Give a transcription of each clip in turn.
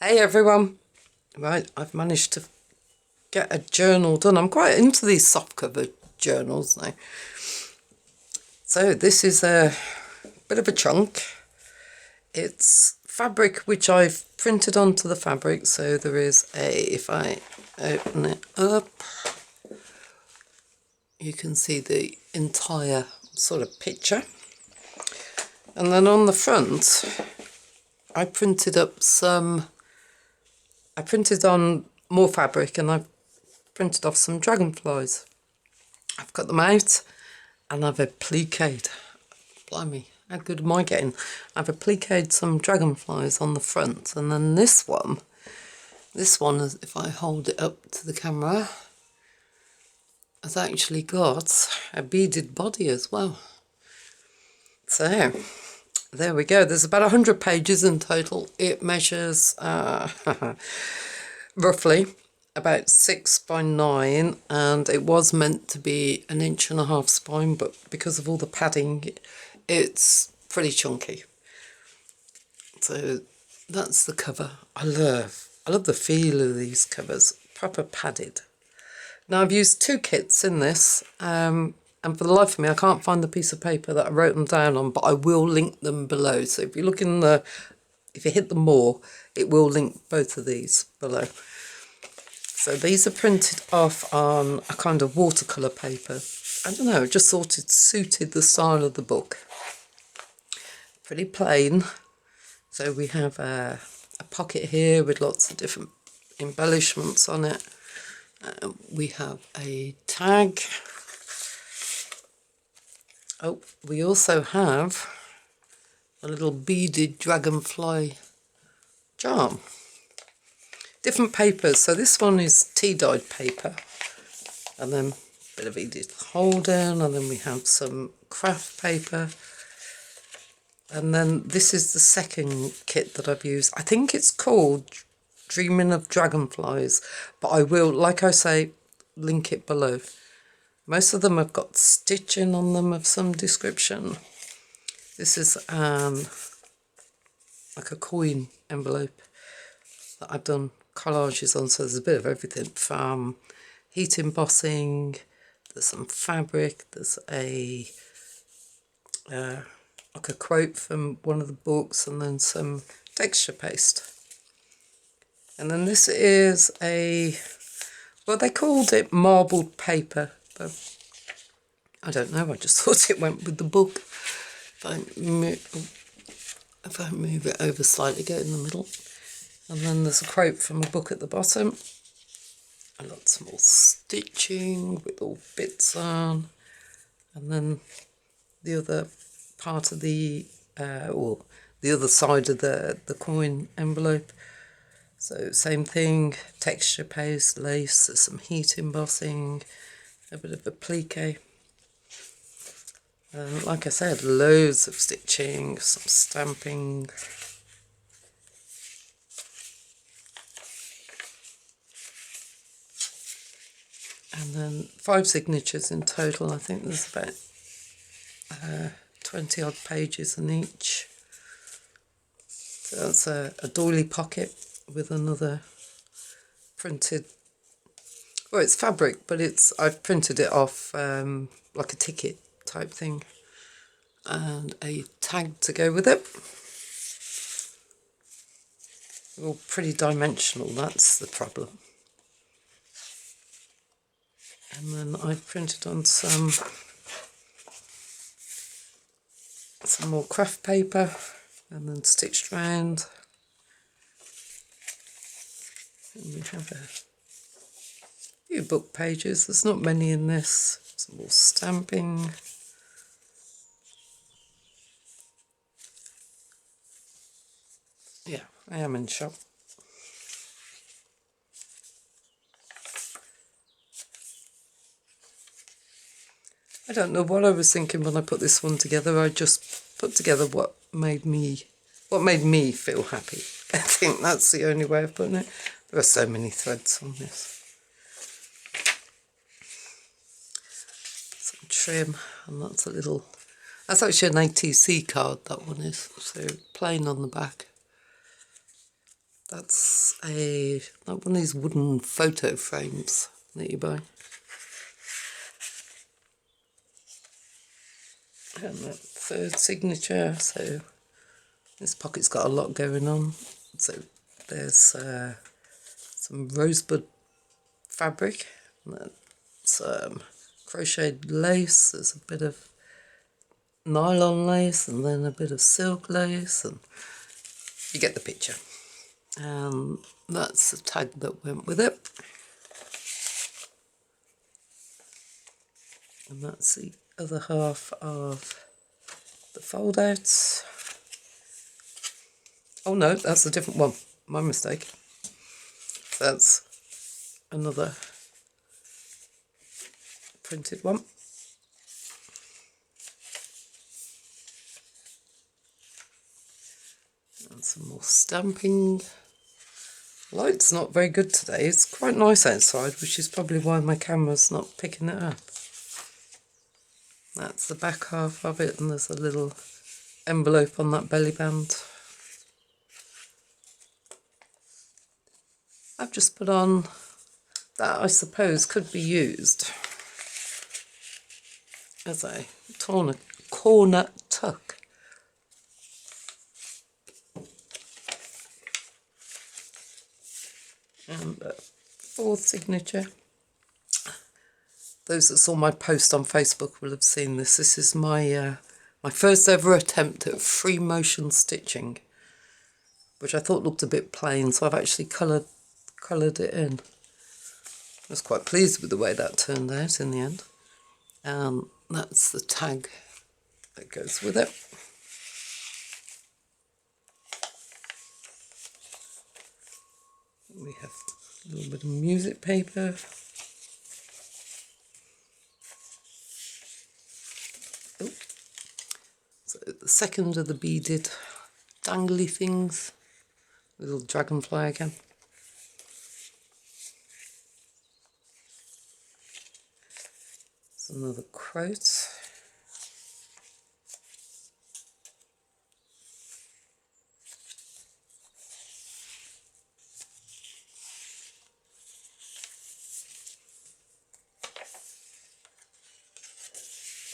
Hey everyone! Right, I've managed to get a journal done. I'm quite into these soft cover journals now. So this is a bit of a chunk. It's fabric which I've printed onto the fabric. So there is if I open it up, you can see the entire sort of picture. And then on the front, I printed on more fabric and I've printed off some dragonflies. I've cut them out and I've appliqued. Blimey, how good am I getting? I've appliqued some dragonflies on the front, and then this one is, if I hold it up to the camera, has actually got a beaded body as well. So there we go. There's about 100 pages in total. It measures roughly about 6 by 9, and it was meant to be 1.5 inch spine, but because of all the padding, it's pretty chunky. So that's the cover. I love the feel of these covers, proper padded. Now I've used 2 kits in this, and for the life of me I can't find the piece of paper that I wrote them down on, but I will link them below. So if you look if you hit the more, it will link both of these below. So these are printed off on a kind of watercolour paper. I don't know, I just thought it suited the style of the book. Pretty plain. So we have a pocket here with lots of different embellishments on it. We have a tag. Oh, we also have a little beaded dragonfly charm. Different papers. So this one is tea-dyed paper, and then a bit of Edith Holden, and then we have some craft paper. And then this is the second kit that I've used. I think it's called Dreaming of Dragonflies, but I will, like I say, link it below. Most of them have got stitching on them of some description. This is like a coin envelope that I've done collages on, so there's a bit of everything from heat embossing, there's some fabric, there's a like a quote from one of the books, and then some texture paste. And then this is well, they called it marbled paper, but I don't know, I just thought it went with the book. If I move it over slightly, go in the middle. And then there's a quote from a book at the bottom. And lots more stitching with all bits on. And then the other part of the other side of the coin envelope. So same thing, texture paste, lace, there's some heat embossing, a bit of applique. Like I said, loads of stitching, some stamping. And then 5 signatures in total. I think there's about 20 odd pages in each. So that's a doily pocket with another printed, well, it's fabric, but I've printed it off like a ticket type thing, and a tag to go with it. They're all pretty dimensional, that's the problem. And then I've printed on some more craft paper and then stitched round. And we have a few book pages. There's not many in this. Some more stamping. Yeah, I am in shop. I don't know what I was thinking when I put this one together. I just put together what made me feel happy. I think that's the only way of putting it. There are so many threads on this. Some trim, and that's actually an ATC card, that one is. So plain on the back. That's like one of these wooden photo frames that you buy. And that third signature, so this pocket's got a lot going on. So there's some rosebud fabric, and some crocheted lace, there's a bit of nylon lace, and then a bit of silk lace, and you get the picture. And that's the tag that went with it. And that's the other half of the fold outs. Oh no, that's a different one. My mistake. That's another printed one. And some more stamping. Light's not very good today. It's quite nice outside, which is probably why my camera's not picking it up. That's the back half of it, and there's a little envelope on that belly band. I've just put on that I suppose could be used as a corner tuck. And a fourth signature. Those that saw my post on Facebook will have seen this. This is my my first ever attempt at free motion stitching, which I thought looked a bit plain, so I've actually coloured it in. I was quite pleased with the way that turned out in the end. And that's the tag that goes with it. We have a little bit of music paper. Oh. So the second of the beaded dangly things. Little dragonfly again. It's another quote.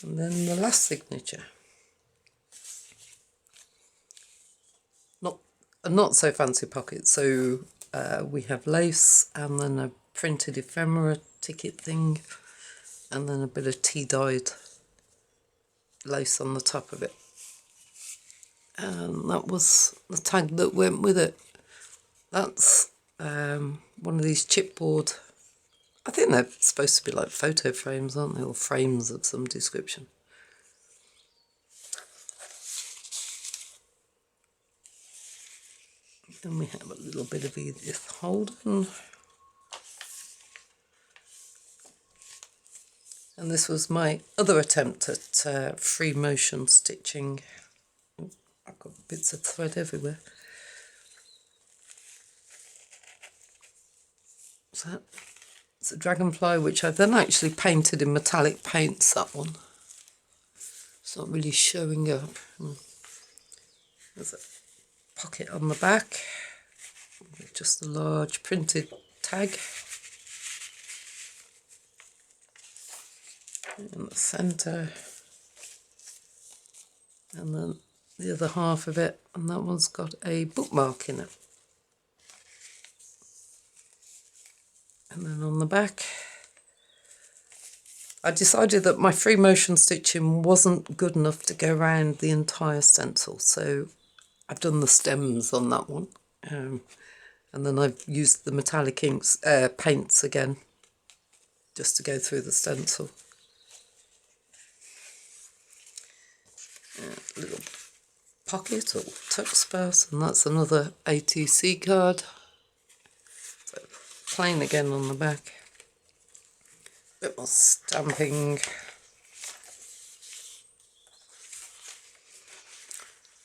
And then the last signature. Not so fancy pocket. So we have lace, and then a printed ephemera ticket thing, and then a bit of tea-dyed lace on the top of it. And that was the tag that went with it. That's one of these chipboard, I think they're supposed to be like photo frames, aren't they, or frames of some description. Then we have a little bit of Edith Holden. And this was my other attempt at free motion stitching. I've got bits of thread everywhere. So it's a dragonfly, which I've then actually painted in metallic paints, that one. It's not really showing up. There's a pocket on the back, with just a large printed tag. In the centre. And then the other half of it, and that one's got a bookmark in it. And then on the back, I decided that my free motion stitching wasn't good enough to go around the entire stencil, so I've done the stems on that one, and then I've used the metallic inks, paints again, just to go through the stencil. A little pocket or tuck spot, and that's another ATC card. So plain again on the back. Bit more stamping.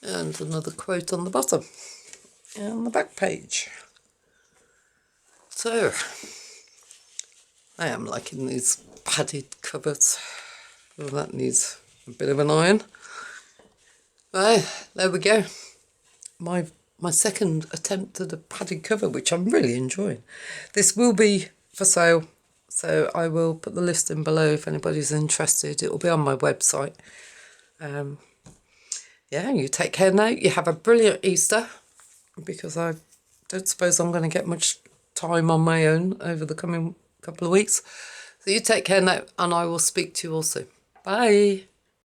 And another quote on the bottom. And the back page. So, I am liking these padded cupboards. Well, that needs a bit of an iron. Right, there we go. My my second attempt at a padded cover, which I'm really enjoying. This will be for sale, so I will put the listing below if anybody's interested. It will be on my website. Yeah, you take care now. You have a brilliant Easter, because I don't suppose I'm going to get much time on my own over the coming couple of weeks. So you take care now, and I will speak to you all soon. Bye.